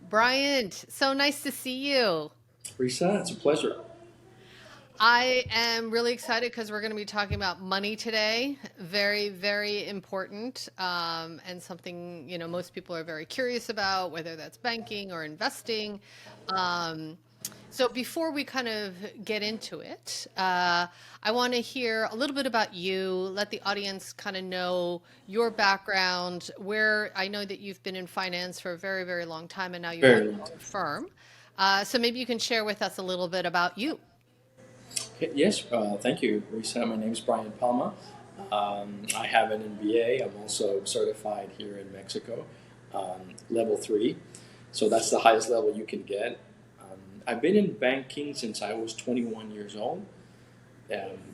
Bryant, so nice to see you. Risa, it's a pleasure. I am really excited because we're going to be talking about money today. Very, very important, and something most people are very curious about, whether that's banking or investing. Um, so before we kind of get into it, I want to hear a little bit about you. Let the audience kind of know your background. Where I know that you've been in finance for a very, very long time, and now you have Very your long own time. firm. So maybe you can share with us a little bit about you. Yes, thank you, Risa. My name is Bryant Palma. I have an MBA. I'm also certified here in Mexico, level three. So that's the highest level you can get. I've been in banking since I was 21 years old,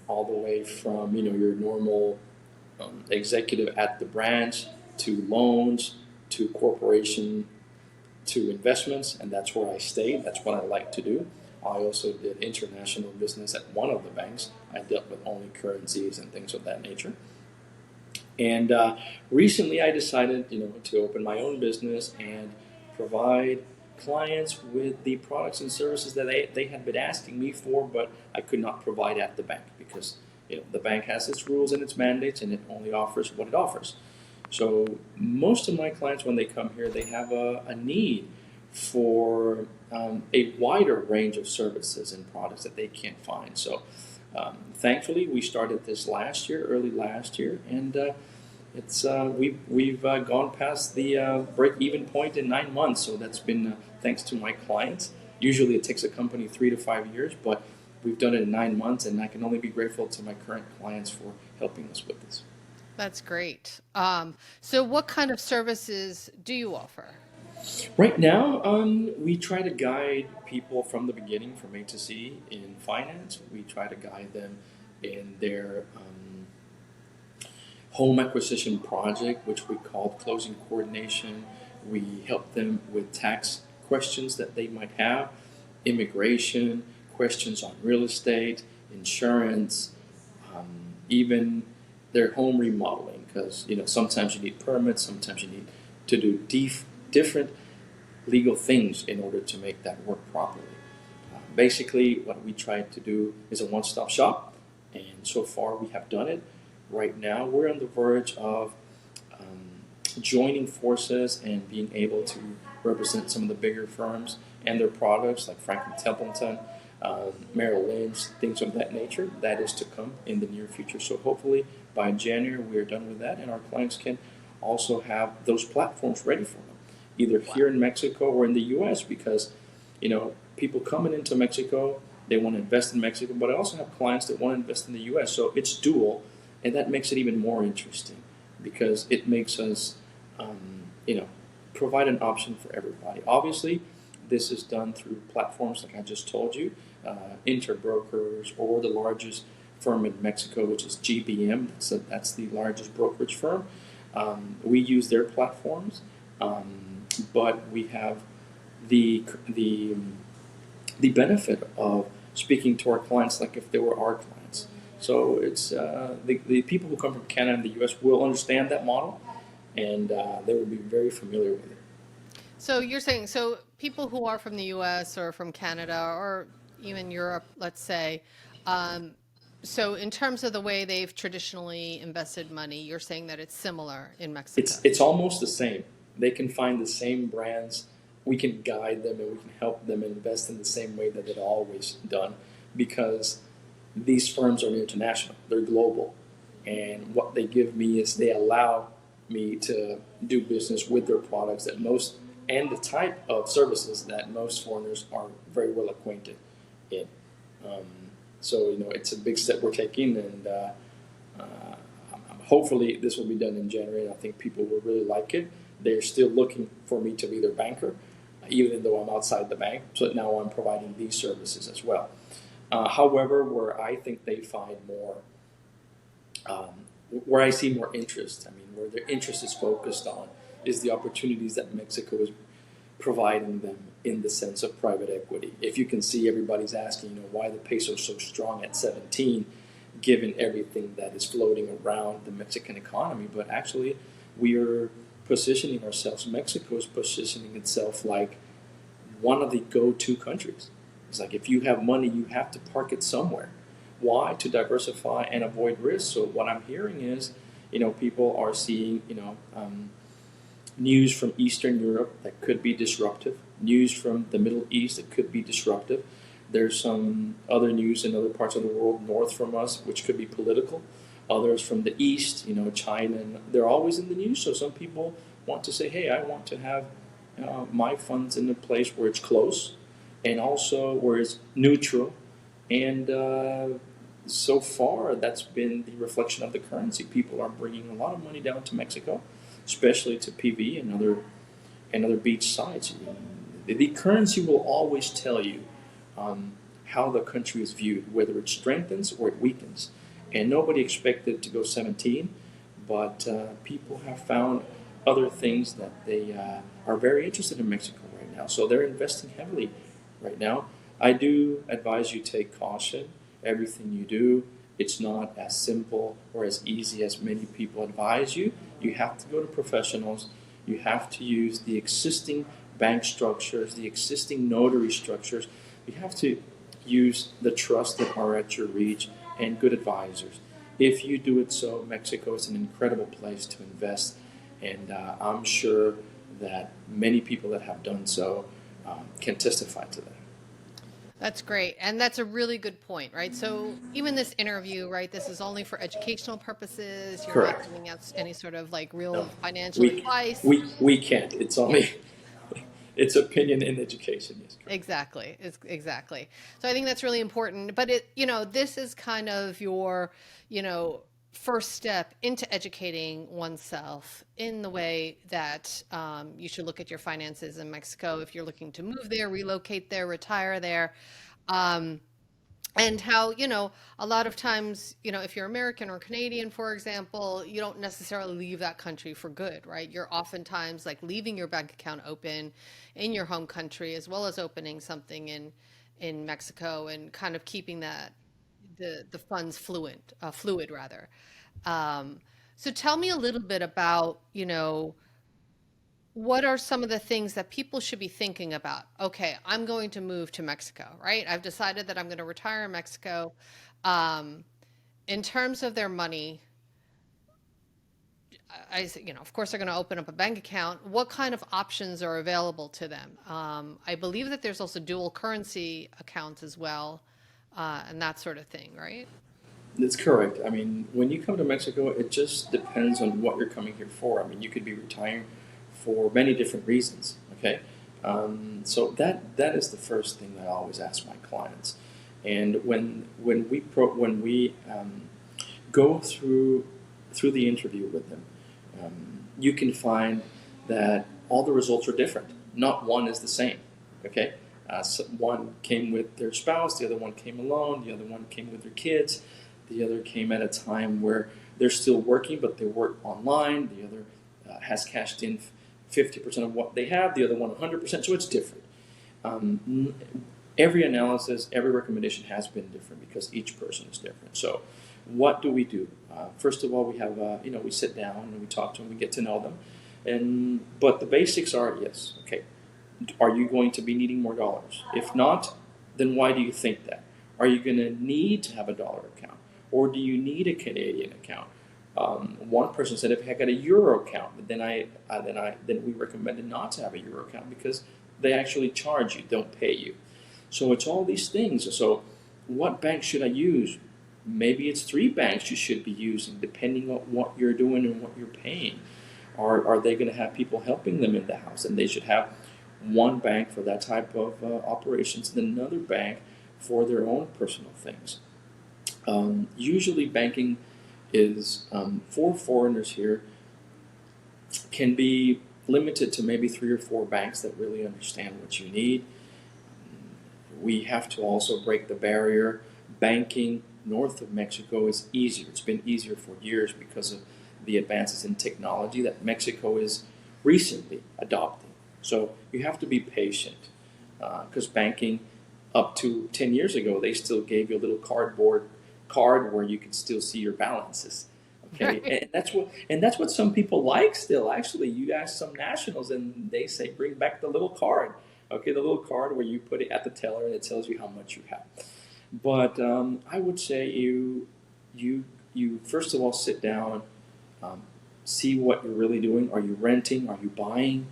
all the way from your normal executive at the branch to loans to corporation to investments, and that's where I stayed. That's what I like to do. I also did international business at one of the banks. I dealt with only currencies and things of that nature. And recently, I decided, to open my own business and provide clients with the products and services that they had been asking me for, but I could not provide at the bank because the bank has its rules and its mandates, and it only offers what it offers. So most of my clients, when they come here, they have a need for a wider range of services and products that they can't find. So thankfully, we started this last year, early last year, and it's we've gone past the break even point in 9 months. So that's been thanks to my clients. Usually, it takes a company 3 to 5 years, but we've done it in 9 months, and I can only be grateful to my current clients for helping us with this. That's great. So what kind of services do you offer? Right now, we try to guide people from the beginning, from A to Z, in finance. We try to guide them in their home acquisition project, which we call closing coordination. We help them with tax questions that they might have, immigration, questions on real estate, insurance, even their home remodeling. Because sometimes you need permits, sometimes you need to do different legal things in order to make that work properly. Basically, what we try to do is a one stop shop, and so far we have done it. Right now, we're on the verge of joining forces and being able to represent some of the bigger firms and their products like Franklin Templeton, Merrill Lynch, things of that nature. That is to come in the near future. So hopefully by January we are done with that, and our clients can also have those platforms ready for them, either Wow. here in Mexico or in the U.S. Because people coming into Mexico, they want to invest in Mexico, but I also have clients that want to invest in the U.S. So it's dual, and that makes it even more interesting because it makes us you know, provide an option for everybody. Obviously, this is done through platforms like I just told you, interbrokers, or the largest firm in Mexico, which is GBM. That's the largest brokerage firm. We use their platforms, but we have the the the benefit of speaking to our clients like if they were our clients. So it's the people who come from Canada and the U.S. will understand that model, and they will be very familiar with it. So you're saying, so people who are from the US or from Canada or even Europe, let's say, um, so in terms of the way they've traditionally invested money, you're saying that it's similar in Mexico. It's almost the same. They can find the same brands. We can guide them and we can help them invest in the same way that they've always done, because these firms are international. They're global, and what they give me is they allow me to do business with their products that most and the type of services that most foreigners are very well acquainted in. Um, so it's a big step we're taking, and hopefully this will be done in January. And I think people will really like it. They're still looking for me to be their banker, even though I'm outside the bank. So now I'm providing these services as well. However, where I think they find more, where I see more interest, I mean, where their interest is focused on, is the opportunities that Mexico is providing them in the sense of private equity. If you can see, everybody's asking, why the peso is so strong at 17, given everything that is floating around the Mexican economy. But actually, we are positioning ourselves. Mexico is positioning itself like one of the go-to countries. It's like if you have money, you have to park it somewhere. Why? To diversify and avoid risk. So what I'm hearing is, people are seeing, news from Eastern Europe that could be disruptive, news from the Middle East that could be disruptive. There's some other news in other parts of the world north from us, which could be political. Others from the East, China, and they're always in the news. So some people want to say, hey, I want to have my funds in a place where it's close and also where it's neutral. And so far, that's been the reflection of the currency. People are bringing a lot of money down to Mexico, especially to PV and other beach sites. The currency will always tell you how the country is viewed, whether it strengthens or it weakens. And nobody expected it to go 17, but people have found other things that they are very interested in Mexico right now. So they're investing heavily right now. I do advise you take caution. Everything you do, it's not as simple or as easy as many people advise you. You have to go to professionals. You have to use the existing bank structures, the existing notary structures. You have to use the trusts that are at your reach and good advisors. If you do it so, Mexico is an incredible place to invest, and I'm sure that many people that have done so can testify to that. That's great. And that's a really good point, right? So even this interview, right, this is only for educational purposes. You're not Correct. giving out any sort of like No, real financial we advice. we can't. It's only it's opinion in education. Yes, correct. Exactly. It's exactly. So I think that's really important. But this is kind of your, first step into educating oneself in the way that you should look at your finances in Mexico if you're looking to move there, relocate there, retire there. Um, and how, a lot of times, if you're American or Canadian, for example, you don't necessarily leave that country for good, right? You're oftentimes like leaving your bank account open in your home country as well as opening something in Mexico and kind of keeping that the funds fluid rather. Um, so tell me a little bit about, what are some of the things that people should be thinking about? Okay, I'm going to move to Mexico, right? I've decided that I'm going to retire in Mexico. Um, in terms of their money, of course, they're going to open up a bank account. What kind of options are available to them? I believe that there's also dual currency accounts as well, and that sort of thing, right? That's correct. I mean, when you come to Mexico, it just depends on what you're coming here for. I mean, you could be retiring for many different reasons. Okay, so that is the first thing that I always ask my clients. And when we go through the interview with them, you can find that all the results are different. Not one is the same. Okay, so one came with their spouse, the other one came alone, the other one came with their kids. The other came at a time where they're still working, but they work online. The other has cashed in 50% of what they have. The other one 100%. So it's different. Every analysis, every recommendation has been different because each person is different. So what do we do? First of all, we have we sit down and we talk to them. We get to know them, but the basics are yes. Okay, are you going to be needing more dollars? If not, then why do you think that? Are you going to need to have a dollar account? Or do you need a Canadian account? One person said, if I got a euro account, but then we recommended not to have a euro account because they actually charge you, don't pay you. So it's all these things. So what bank should I use? Maybe it's 3 banks you should be using, depending on what you're doing and what you're paying. Are they going to have people helping them in the house? And they should have one bank for that type of operations and another bank for their own personal things. Usually banking is, for foreigners here, can be limited to maybe 3 or 4 banks that really understand what you need. We have to also break the barrier. Banking north of Mexico is easier. It's been easier for years because of the advances in technology that Mexico is recently adopting. So you have to be patient because banking up to 10 years ago, they still gave you a little cardboard card where you could still see your balances. Okay, Right. and that's what some people like still. Actually, you ask some nationals and they say bring back the little card. Okay, the little card where you put it at the teller and it tells you how much you have. But I would say you you first of all sit down, um, see what you're really doing. Are you renting? Are you buying?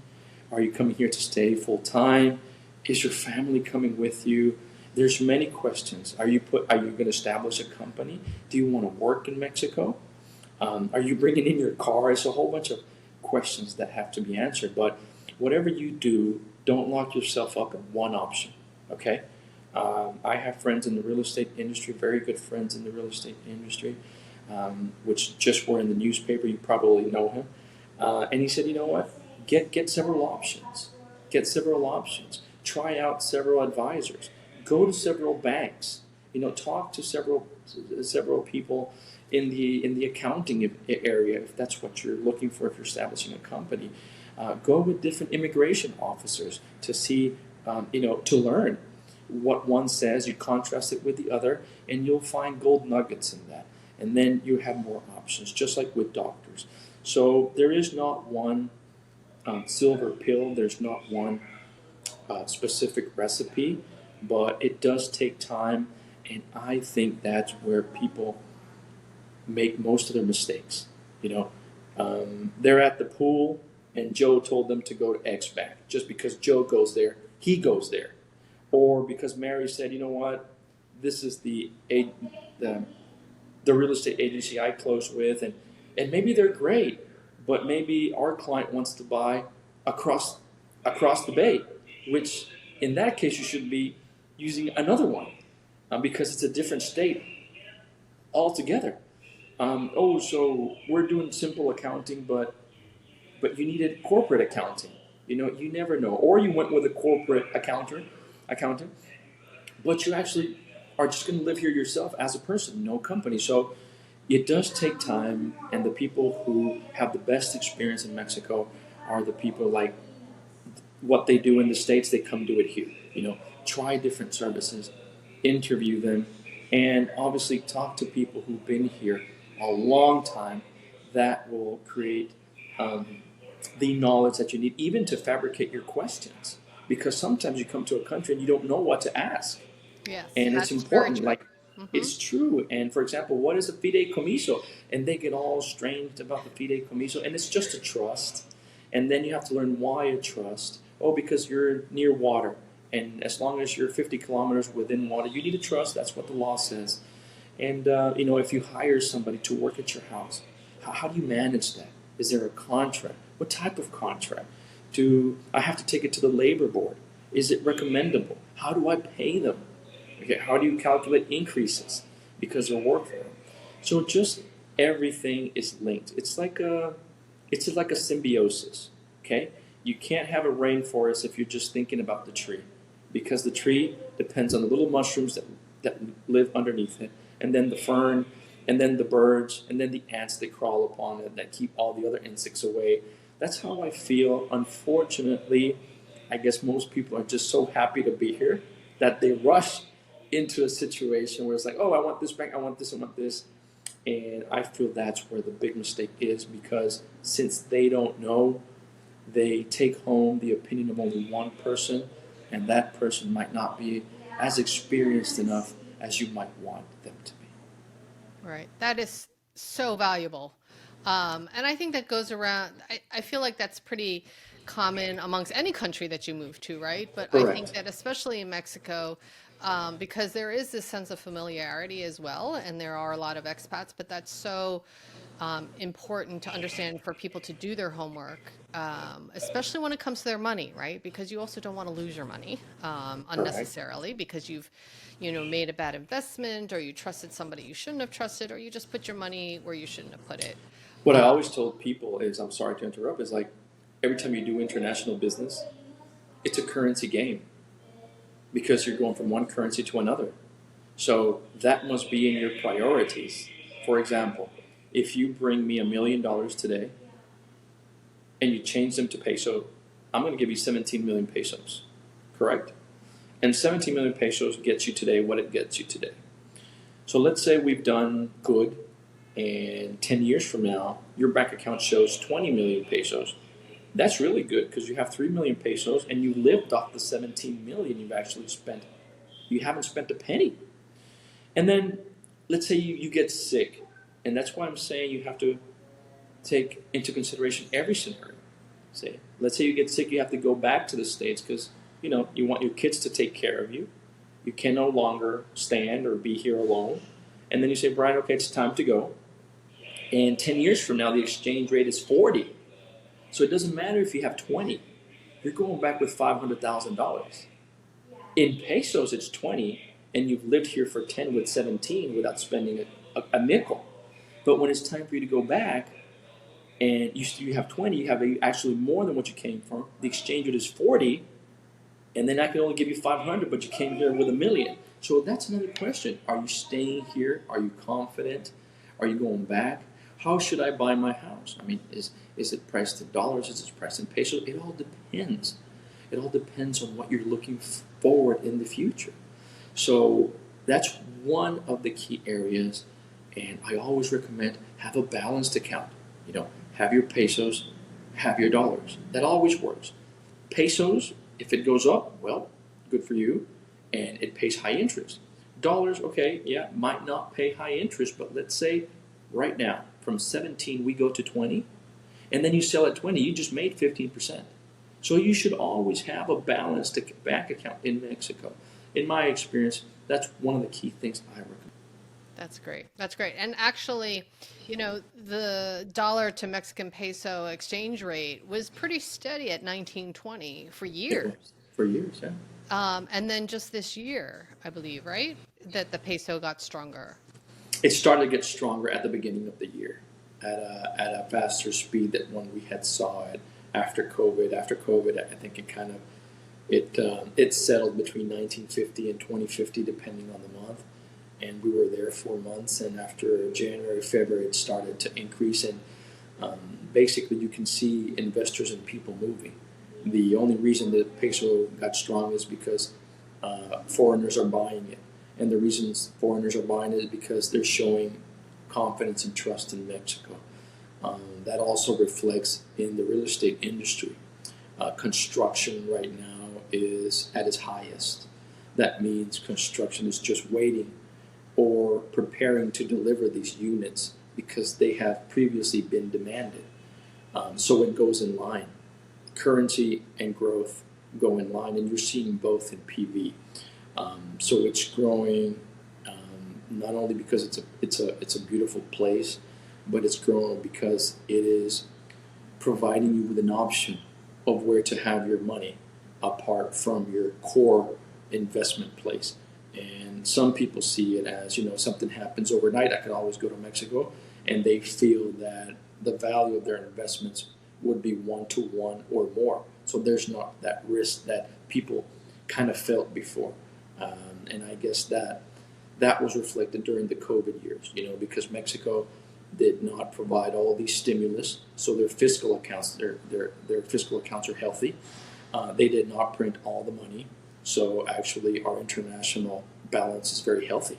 Are you coming here to stay full time? Is your family coming with you? There's many questions. Are you going to establish a company? Do you want to work in Mexico? Are you bringing in your car? It's a whole bunch of questions that have to be answered. But whatever you do, don't lock yourself up in one option. Okay? I have friends in the real estate industry, very good friends in the real estate industry, which just were in the newspaper. You probably know him. And he said, you know what? Get several options. Get several options. Try out several advisors. Go to several banks. Talk to several people in the accounting area if that's what you're looking for if you're establishing a company. Go with different immigration officers to see, to learn what one says. You contrast it with the other, and you'll find gold nuggets in that. And then you have more options, just like with doctors. So there is not one silver pill. There's not one specific recipe, but it does take time, and I think that's where people make most of their mistakes. They're at the pool, and Joe told them to go to X Bank. Just because Joe goes there, he goes there, or because Mary said, you know what, this is the real estate agency I close with, and maybe they're great, but maybe our client wants to buy across the bay, which in that case you should be using another one because it's a different state altogether. So we're doing simple accounting, but you needed corporate accounting. You never know. Or you went with a corporate accountant, but you actually are just going to live here yourself as a person, no company. So it does take time, and the people who have the best experience in Mexico are the people like what they do in the States, they come do it here. Try different services, interview them, and obviously talk to people who've been here a long time. That will create the knowledge that you need, even to fabricate your questions. Because sometimes you come to a country and you don't know what to ask. Yes, And it's that's very important. true. Like, it's true. And for example, what is a fideicomiso? And they get all strange about the fideicomiso, and it's just a trust. And then you have to learn why a trust. Oh, because you're near water, and as long as you're 50 kilometers within water, you need a trust. That's what the law says. And if you hire somebody to work at your house, how do you manage that? Is there a contract? What type of contract? Do I have to take it to the labor board? Is it recommendable? How do I pay them? Okay, how do you calculate increases because they're work for them? So just everything is linked. It's like a symbiosis. Okay, you can't have a rainforest if you're just thinking about the tree, because the tree depends on the little mushrooms that live underneath it, and then the fern, and then the birds, and then the ants that crawl upon it that keep all the other insects away. That's how I feel. Unfortunately, I guess most people are just so happy to be here that they rush into a situation where it's like, oh, I want this bank, I want this, I want this. And I feel that's where the big mistake is, because since they don't know, they take home the opinion of only one person, and that person might not be as experienced enough as you might want them to be. Right. That is so valuable. And I think that goes around, I feel like that's pretty common amongst any country that you move to, right? But I think Correct. that especially in Mexico, because there is this sense of familiarity as well, and there are a lot of expats, but that's so important to understand for people to do their homework, especially when it comes to their money, right? Because you also don't want to lose your money Correct. unnecessarily because you've, made a bad investment, or you trusted somebody you shouldn't have trusted, or you just put your money where you shouldn't have put it. What I always told people is, I'm sorry to interrupt, is like every time you do international business, it's a currency game because you're going from one currency to another. So that must be in your priorities. For example, if you bring me $1 million today and you change them to peso, I'm going to give you 17 million pesos, correct? And 17 million pesos gets you today what it gets you today. So let's say we've done good, and 10 years from now, your bank account shows 20 million pesos. That's really good because you have 3 million pesos and you lived off the 17 million you've actually spent. You haven't spent a penny. And then let's say you get sick. And that's why I'm saying you have to take into consideration every scenario. Say, let's say you get sick, you have to go back to the States because, you want your kids to take care of you. You can no longer stand or be here alone. And then you say, Brian, okay, it's time to go. And 10 years from now, the exchange rate is 40. So it doesn't matter if you have 20. You're going back with $500,000. In pesos, it's 20, and you've lived here for 10 with 17 without spending a nickel. But when it's time for you to go back, and you have 20, you have actually more than what you came from. The exchange rate is 40, and then I can only give you 500, but you came here with a million. So that's another question. Are you staying here? Are you confident? Are you going back? How should I buy my house? I mean, is it priced in dollars? Is it priced in pesos? It all depends. It all depends on what you're looking forward in the future. So that's one of the key areas, and I always recommend have a balanced account. Have your pesos, have your dollars. That always works. Pesos, if it goes up, well, good for you, and it pays high interest. Dollars, okay, yeah, might not pay high interest, but let's say right now, from 17 we go to 20, and then you sell at 20, you just made 15%. So you should always have a balanced bank account in Mexico. In my experience, that's one of the key things I recommend. That's great. That's great. And actually, the dollar to Mexican peso exchange rate was pretty steady at 1920 for It was years. for years, yeah. And then just this year, I believe, right? That the peso got stronger. It started to get stronger at the beginning of the year at a faster speed than when we had saw it after COVID. After COVID, I think it settled between 1950 and 2050, depending on the month. And we were there 4 months, and after January, February, it started to increase. And basically, you can see investors and people moving. The only reason the peso got strong is because foreigners are buying it. And the reasons foreigners are buying it is because they're showing confidence and trust in Mexico. That also reflects in the real estate industry. Construction right now is at its highest. That means construction is just waiting or preparing to deliver these units because they have previously been demanded. So it goes in line. Currency and growth go in line, and you're seeing both in PV. So it's growing not only because it's a beautiful place, but it's growing because it is providing you with an option of where to have your money apart from your core investment place. And some people see it as, something happens overnight, I can always go to Mexico, and they feel that the value of their investments would be 1-to-1 or more. So there's not that risk that people kind of felt before. And I guess that was reflected during the COVID years, because Mexico did not provide all these stimulus, so their fiscal accounts, their fiscal accounts are healthy. They did not print all the money, so actually our international balance is very healthy,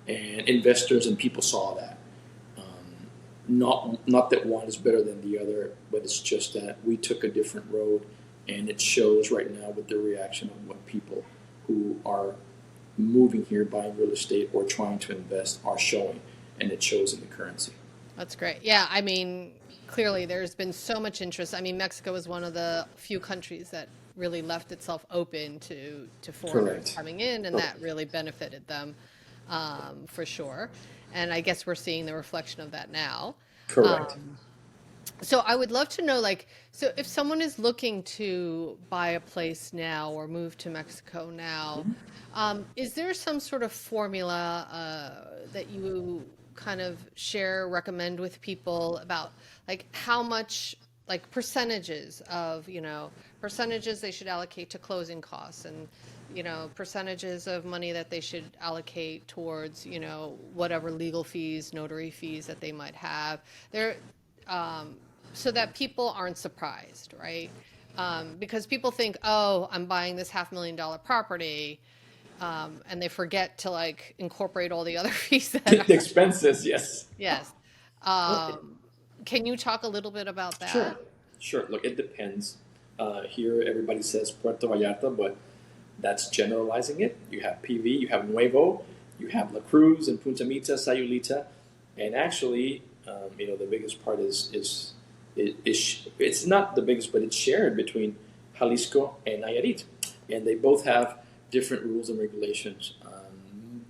and investors and people saw that. Not that one is better than the other, but it's just that we took a different road, and it shows right now with the reaction of what people who are moving here, buying real estate or trying to invest are showing, and it shows in the currency. That's great. Yeah, I mean, clearly there's been so much interest. I mean, Mexico is one of the few countries that really left itself open to foreigners Correct. coming in, and that really benefited them for sure. And I guess we're seeing the reflection of that now. Correct. Um, so I would love to know, like, so if someone is looking to buy a place now or move to Mexico now, is there some sort of formula that you kind of share, recommend with people about like how much, like percentages of, percentages they should allocate to closing costs and, percentages of money that they should allocate towards, whatever legal fees, notary fees that they might have there, so that people aren't surprised, right? Because people think, oh, I'm buying this $500,000 property, and they forget to like incorporate all the other fees that The are. expenses, yes. Yes. Okay. Um, can you talk a little bit about Sure. that? Sure. Look, it depends. Here, everybody says Puerto Vallarta, but that's generalizing it. You have PV, you have Nuevo, you have La Cruz and Punta Mita, Sayulita, and actually, the biggest part it's not the biggest, but it's shared between Jalisco and Nayarit, and they both have different rules and regulations.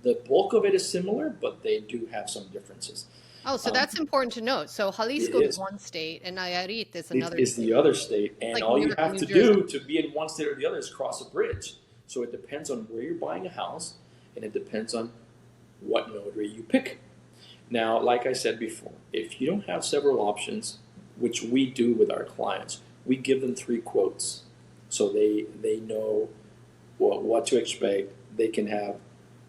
The bulk of it is similar, but they do have some differences. Oh, so Um, that's important to note. So it Jalisco is is. one state and Nayarit is It another is the state, other state, and like all New you York and have New to Jersey. do to be in one state or the other is cross a bridge. So it depends on where you're buying a house, and it depends on what notary you pick. Now, like I said before, if you don't have several options, which we do with our clients, we give them 3 quotes, so they know what to expect. They can have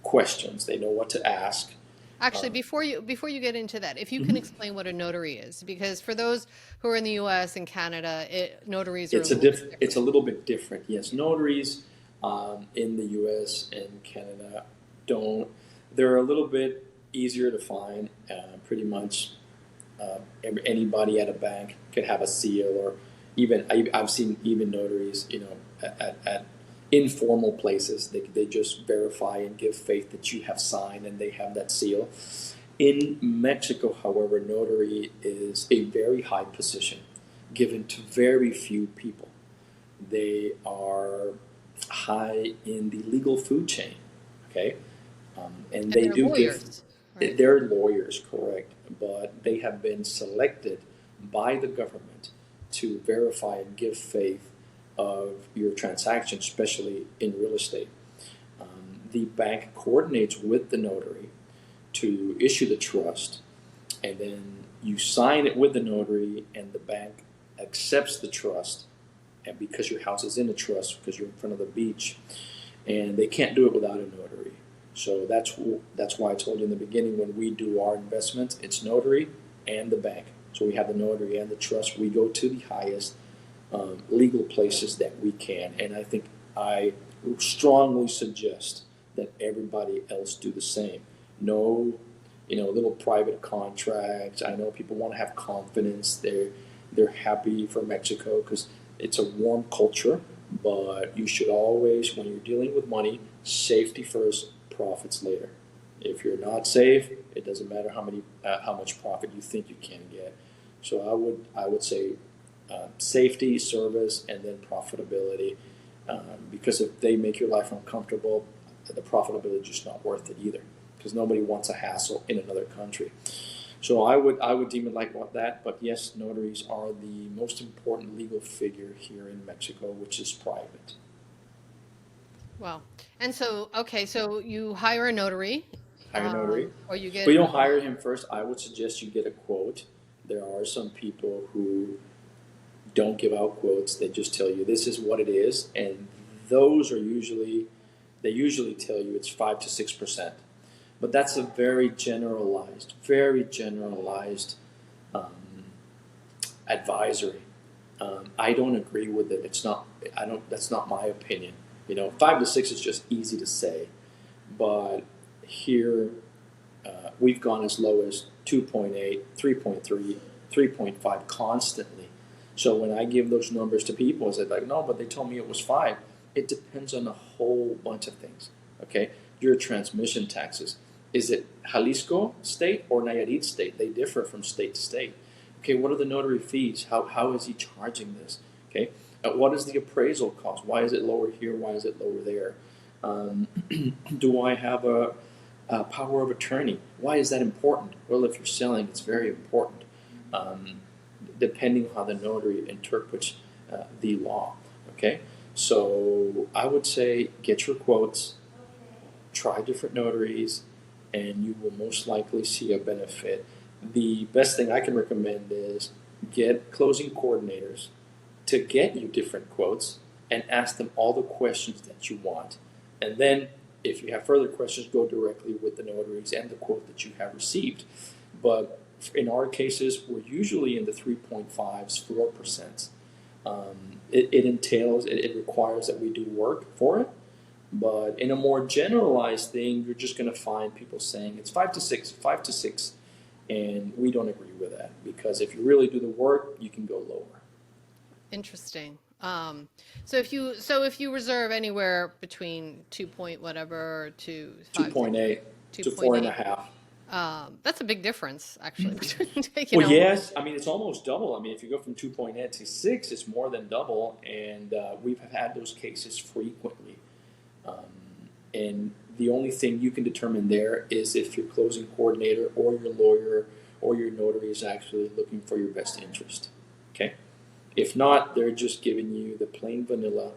questions. They know what to ask. Actually, Um, before you get into that, if you can mhm. explain what a notary is, because for those who are in the U.S. and Canada, notaries are a It's little bit it's a different. little bit different. Yes, notaries in the U.S. and Canada don't. They're a little bit easier to find. Pretty much anybody at a bank could have a seal, or even I've seen even notaries, at informal places. They just verify and give faith that you have signed and they have that seal. In Mexico, however, notary is a very high position given to very few people. They are high in the legal food chain, okay? And And they they're do give, lawyers, right? they're lawyers, correct, but they have been selected by the government to verify and give faith of your transaction, especially in real estate. The bank coordinates with the notary to issue the trust, and then you sign it with the notary, and the bank accepts the trust. And because your house is in a trust, because you're in front of the beach, and they can't do it without a notary. So that's why I told you in the beginning, when we do our investments, it's notary and the bank. So we have the notary and the trust. We go to the highest legal places that we can, and I think I strongly suggest that everybody else do the same. No, little private contracts. I know people want to have confidence. They're happy for Mexico because it's a warm culture, but you should always, when you're dealing with money, safety first, profits later. If you're not safe, it doesn't matter how much profit you think you can get. So I would say safety, service, and then profitability. Because if they make your life uncomfortable, the profitability is just not worth it either. Because nobody wants a hassle in another country. So I would deem it like that. But yes, notaries are the most important legal figure here in Mexico, which is private. Well, and so, okay, so you hire a notary, Hire a notary. or you But get, you don't hire him first. I would suggest you get a quote. There are some people who don't give out quotes. They just tell you this is what it is, and those are usually tell you it's 5 to 6%. But that's a very generalized um, advisory. I don't agree with it. It's not. I don't. That's not my opinion. 5 to 6 is just easy to say, but here we've gone as low as 2.8, 3.3, 3.5 constantly. So when I give those numbers to people, it's like, no, but they told me it was 5. It depends on a whole bunch of things. Okay, your transmission taxes. Is it Jalisco state or Nayarit state? They differ from state to state. Okay, what are the notary fees? How is he charging this? Okay, what is the appraisal cost? Why is it lower here? Why is it lower there? Um, do I have a power of attorney? Why is that important? Well, if you're selling, it's very important, um, depending on how the notary interprets the law. Okay, so I would say get your quotes, try different notaries, and you will most likely see a benefit. The best thing I can recommend is get closing coordinators to get you different quotes and ask them all the questions that you want. And then, if you have further questions, go directly with the notaries and the quote that you have received. But in our cases, we're usually in the 3.5s, 4%. It requires that we do work for it. But in a more generalized thing, you're just going to find people saying it's 5 to 6, 5 to 6. And we don't agree with that because if you really do the work, you can go lower. Interesting. So if you reserve anywhere between 2 point whatever to 5, 6, 2.8 to 2.8, 4.5. that's a big difference actually between, Well, yes. I mean, it's almost double. I mean, if you go from 2.8 to 6, it's more than double. And we've had those cases frequently. And the only thing you can determine there is if your closing coordinator or your lawyer or your notary is actually looking for your best interest. Okay? If not, they're just giving you the plain vanilla.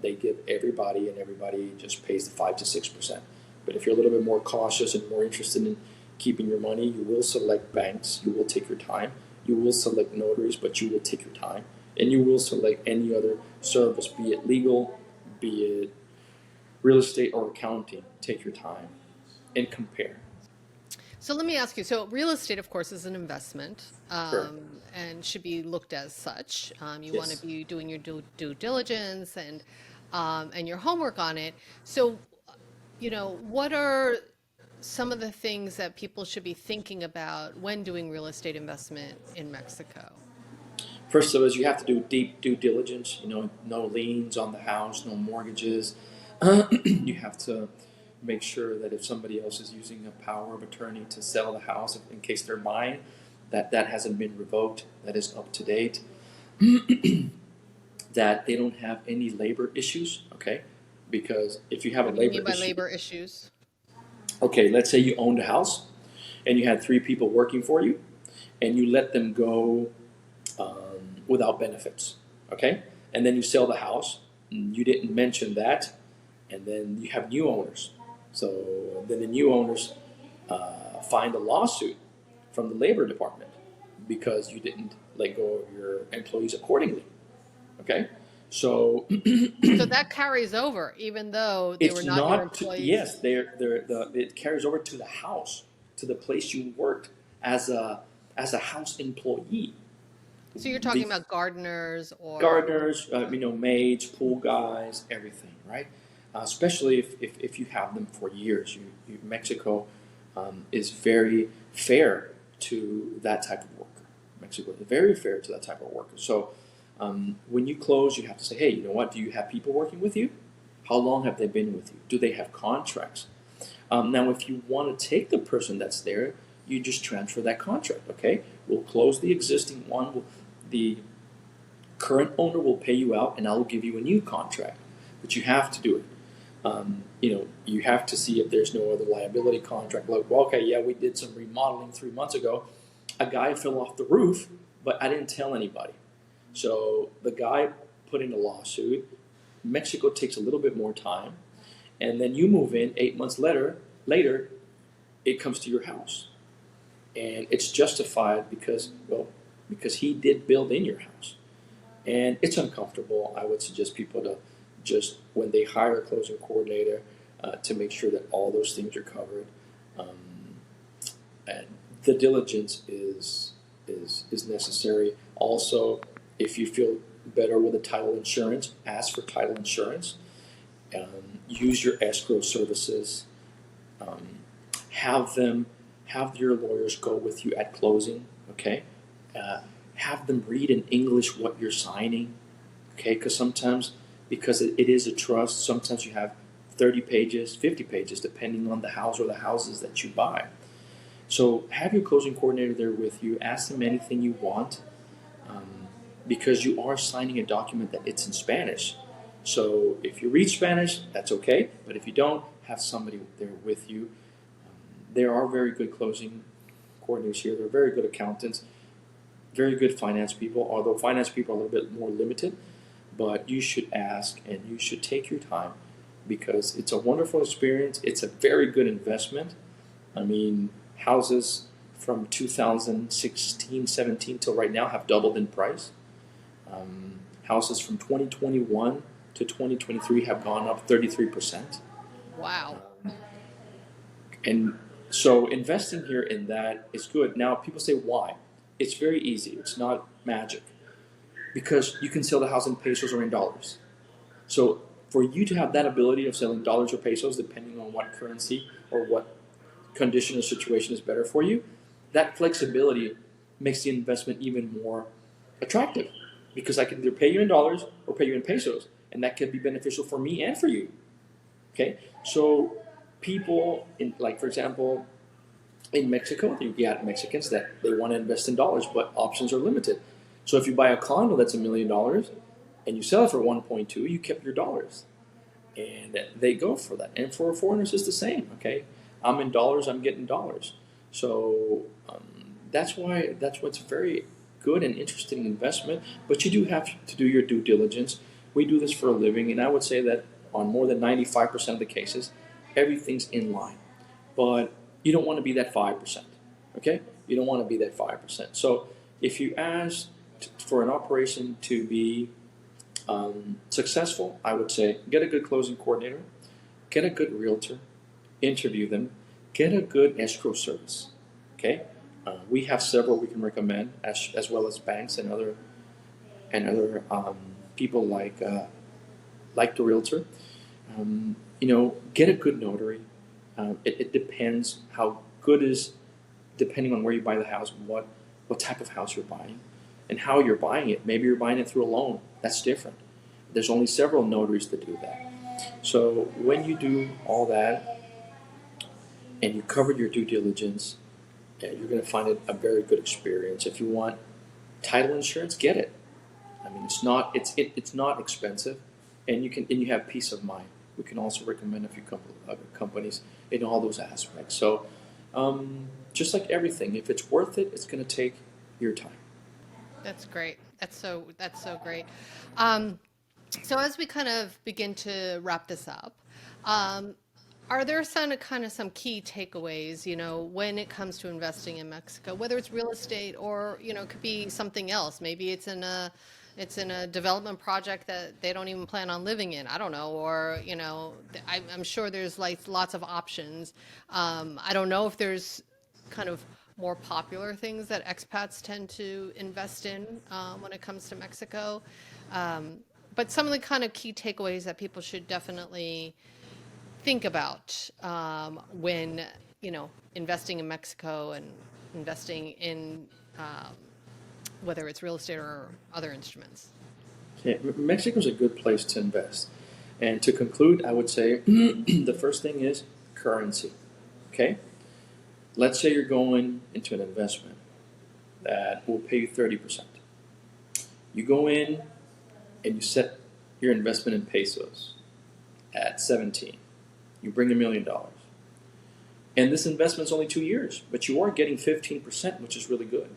They give everybody, and everybody just pays the 5 to 6%. But if you're a little bit more cautious and more interested in keeping your money, you will select banks. You will take your time. You will select notaries, but you will take your time, and you will select any other service, be it legal, be it real estate or accounting. Take your time and compare. So let me ask you. So real estate, of course, is an investment, Sure. and should be looked as such. You want to Yes. be doing your due diligence and your homework on it. So, what are some of the things that people should be thinking about when doing real estate investment in Mexico? First of all, you have to do deep due diligence. No liens on the house, no mortgages. You have to make sure that if somebody else is using a power of attorney to sell the house, in case they're buying, that hasn't been revoked, that is up to date, that they don't have any labor issues. Okay, because if you have a What do you labor mean by issue, labor issues? okay, let's say you owned a house and you had 3 people working for you, and you let them go without benefits, okay? And then you sell the house, and you didn't mention that, and then you have new owners. So then the new owners find a lawsuit from the labor department because you didn't let go of your employees accordingly, okay? So So that carries over, even though they were it's not your not employees. yes, it carries over to the house, to the place you worked as a house employee. So you're talking The about gardeners or gardeners, maids, pool guys, everything, right? Especially if you have them for years. Mexico is very fair to that type of worker. Mexico is very fair to that type of worker. So when you close, you have to say, hey, you know what? Do you have people working with you? How long have they been with you? Do they have contracts? Now, if you want to take the person that's there, you just transfer that contract, okay? We'll close the existing one. The current owner will pay you out, and I will give you a new contract. But you have to do it. You have to see if there's no other liability contract. Like, well, okay, yeah, we did some remodeling 3 months ago. A guy fell off the roof, but I didn't tell anybody. So the guy put in a lawsuit. Mexico takes a little bit more time, and then you move in 8 months later. Later, it comes to your house, and it's justified because he did build in your house. And it's uncomfortable. I would suggest people to just, when they hire a closing coordinator, to make sure that all those things are covered. Um, and the diligence is necessary. Also, if you feel better with the title insurance, ask for title insurance. Use your escrow services. Um, have your lawyers go with you at closing. Okay. Uh, have them read in English what you're signing, okay? Because it is a trust, sometimes you have 30 pages, 50 pages, depending on the house or the houses that you buy. So have your closing coordinator there with you. Ask them anything you want, um, because you are signing a document that it's in Spanish. So if you read Spanish, that's okay. But if you don't, have somebody there with you. There are very good closing coordinators here. They're very good accountants, very good finance people, although finance people are a little bit more limited. But you should ask and you should take your time because it's a wonderful experience. It's a very good investment. I mean, houses from 2016, 17 till right now have doubled in price. Houses from 2021 to 2023 have gone up 33%. wow. And so investing here in that is good. Now, people say, why? It's very easy. It's not magic because you can sell the house in pesos or in dollars. So for you to have that ability of selling dollars or pesos, depending on what currency or what condition or situation is better for you, that flexibility makes the investment even more attractive. because I can either pay you in dollars or pay you in pesos, and that can be beneficial for me and for you. Okay, so people in, like, for example, in Mexico, you got Mexicans that they want to invest in dollars, but options are limited. So if you buy a condo that's $1 million and you sell it for 1.2, you kept your dollars, and they go for that. And for foreigners, it's the same. Okay, I'm in dollars, I'm getting dollars. So that's what's very good and interesting investment. But you do have to do your due diligence. We do this for a living, and I would say that on more than 95% of the cases, everything's in line. But you don't want to be that 5%. Okay, you don't want to be that 5%. So if you ask for an operation to be successful, I would say get a good closing coordinator, get a good realtor, interview them, get a good escrow service. Okay, we have several we can recommend, as well as banks and other people like the realtor. Get a good notary. It depends how good is depending on where you buy the house, what type of house you're buying, and how you're buying it. Maybe you're buying it through a loan. That's different. There's only several notaries that do that. So when you do all that and you covered your due diligence, you're going to find it a very good experience. If you want title insurance, get it. I mean, it's not expensive, and you have peace of mind. We can also recommend a few companies in all those aspects. So just like everything, if it's worth it, it's going to take your time. That's great. That's so great. So as we kind of begin to wrap this up, are there some key takeaways, when it comes to investing in Mexico, whether it's real estate or, it could be something else. Maybe it's in a development project that they don't even plan on living in. I don't know. Or, I'm sure there's like lots of options. I don't know if there's kind of more popular things that expats tend to invest in when it comes to Mexico. But some of the kind of key takeaways that people should definitely think about when, investing in Mexico and investing in whether it's real estate or other instruments. Yeah, Mexico's a good place to invest. And to conclude, I would say the first thing is currency. Okay? Let's say you're going into an investment that will pay you 30%. You go in and you set your investment in pesos at 17. You bring $1 million. And this investment's only 2 years, but you are getting 15%, which is really good.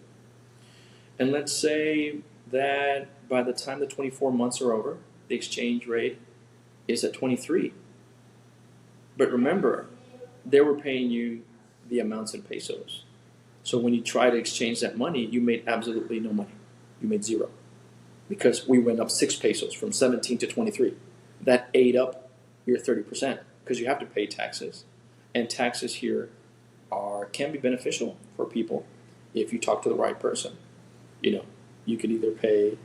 And let's say that by the time the 24 months are over, the exchange rate is at 23. But remember, they were paying you the amounts in pesos. So when you try to exchange that money, you made absolutely no money. You made zero. Because we went up 6 pesos from 17 to 23. That ate up your 30% because you have to pay taxes. And taxes here can be beneficial for people if you talk to the right person. You could either pay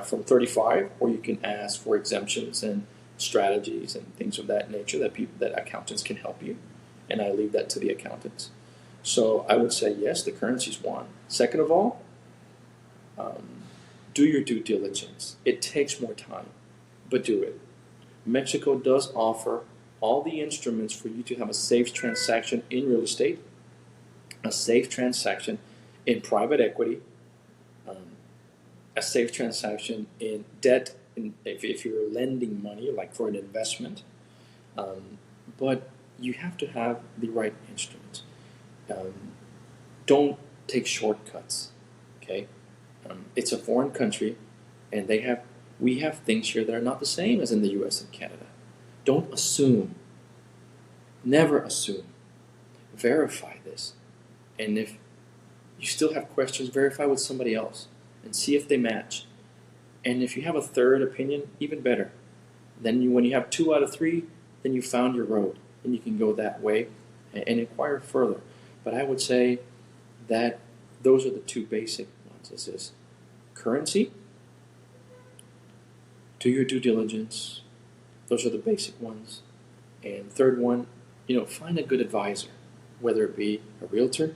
from 35, or you can ask for exemptions and strategies and things of that nature that accountants can help you. And I leave that to the accountants. So I would say yes, the currency's one. Second of all, do your due diligence. It takes more time, but do it. Mexico does offer all the instruments for you to have a safe transaction in real estate, a safe transaction in private equity, a safe transaction in debt, if you're lending money, like for an investment. But you have to have the right instruments. Don't take shortcuts, okay? It's a foreign country, and we have things here that are not the same as in the U.S. and Canada. Don't assume. Never assume. Verify this. And if you still have questions, verify with somebody else and see if they match. And if you have a third opinion, even better. Then when you have 2 out of 3, then you found your road, and you can go that way and inquire further. But I would say that those are the 2 basic ones. This is currency, do your due diligence. Those are the basic ones. And third one, find a good advisor, whether it be a realtor,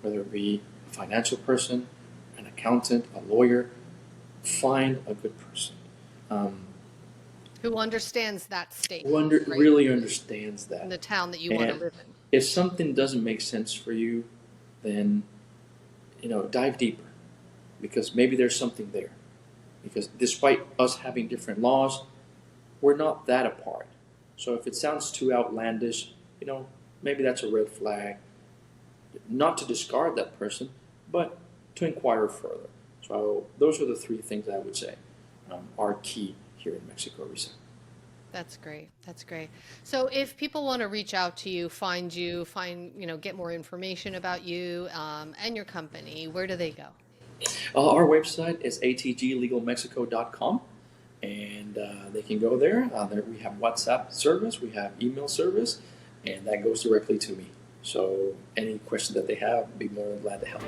whether it be a financial person, an accountant, a lawyer. find a good person Who understands that state, who right? really understands that. In the town that you want to And live in. if something doesn't make sense for you, then dive deeper, because maybe there's something there. Because despite us having different laws, we're not that apart. So if it sounds too outlandish, maybe that's a red flag. Not to discard that person, but to inquire further. So those are the three things I would say are key here in Mexico, Risa. That's great. That's great. So if people want to reach out to you, find you, get more information about you and your company, where do they go? Our website is atglegalmexico.com, and they can go there. There we have WhatsApp service, we have email service, and that goes directly to me. So any question that they have, I'd be more than glad to help.